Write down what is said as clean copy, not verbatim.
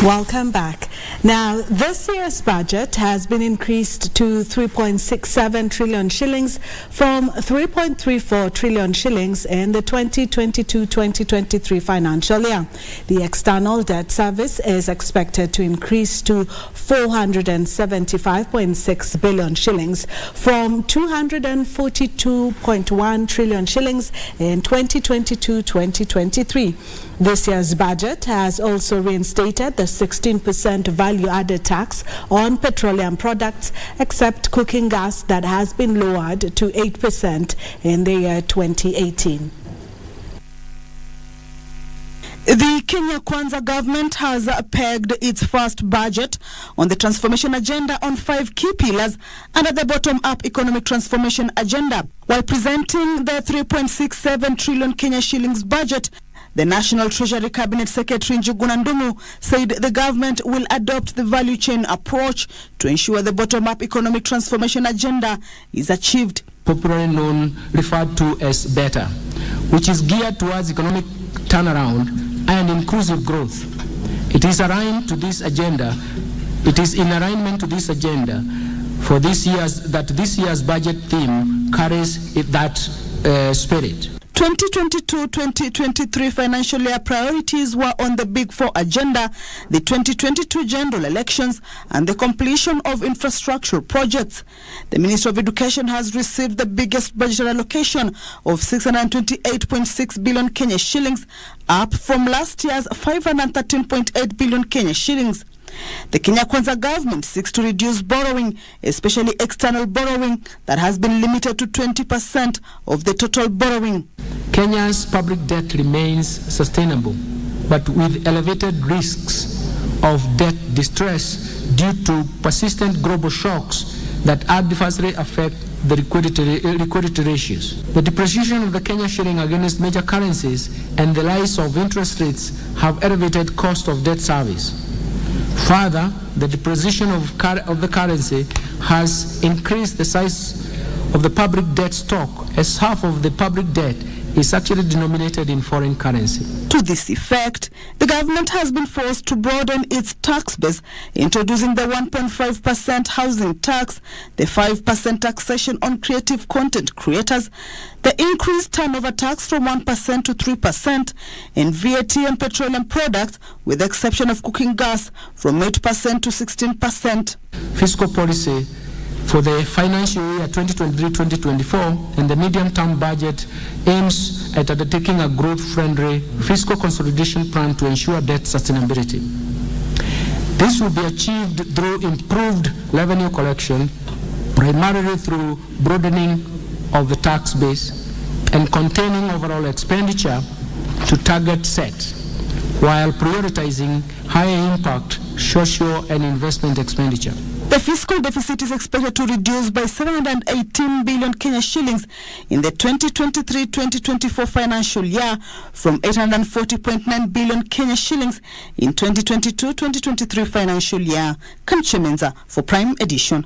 Welcome back. Now, this year's budget has been increased to 3.67 trillion shillings from 3.34 trillion shillings in the 2022-2023 financial year. The external debt service is expected to increase to 475.6 billion shillings from 242.1 trillion shillings in 2022-2023. This year's budget has also reinstated the 16% value-added tax on petroleum products, except cooking gas, that has been lowered to 8% in the year 2018. The Kenya Kwanza government has pegged its first budget on the transformation agenda on 5 key pillars under the bottom-up economic transformation agenda. While presenting the 3.67 trillion Kenya shillings budget, the National Treasury Cabinet Secretary Njuguna Ndung'u said the government will adopt the value chain approach to ensure the bottom-up economic transformation agenda is achieved. Popularly referred to as BETTER, which is geared towards economic turnaround and inclusive growth. It is aligned to this agenda. It is in alignment to this agenda for this year's budget theme carries that spirit. 2022-2023 financial year priorities were on the Big Four agenda, the 2022 general elections, and the completion of infrastructure projects. The Ministry of Education has received the biggest budget allocation of 628.6 billion Kenya shillings, up from last year's 513.8 billion Kenya shillings. The Kenya Kwanza government seeks to reduce borrowing, especially external borrowing, that has been limited to 20% of the total borrowing. Kenya's public debt remains sustainable, but with elevated risks of debt distress due to persistent global shocks that adversely affect the liquidity ratios. The depreciation of the Kenya shilling against major currencies and the rise of interest rates have elevated cost of debt service. Further, the depreciation of the currency has increased the size of the public debt stock, as half of the public debt is actually denominated in foreign currency. To this effect, the government has been forced to broaden its tax base, introducing the 1.5% housing tax, the 5% taxation on creative content creators, the increased turnover tax from 1% to 3%, and VAT on petroleum products, with the exception of cooking gas, from 8% to 16%. Fiscal policy for the financial year 2023-2024 and the medium-term budget aims at undertaking a growth-friendly fiscal consolidation plan to ensure debt sustainability. This will be achieved through improved revenue collection, primarily through broadening of the tax base and containing overall expenditure to target set, while prioritizing higher impact social and investment expenditure. The fiscal deficit is expected to reduce by 718 billion Kenya shillings in the 2023-2024 financial year from 840.9 billion Kenya shillings in 2022-2023 financial year. Ksh3.67T for Prime Edition.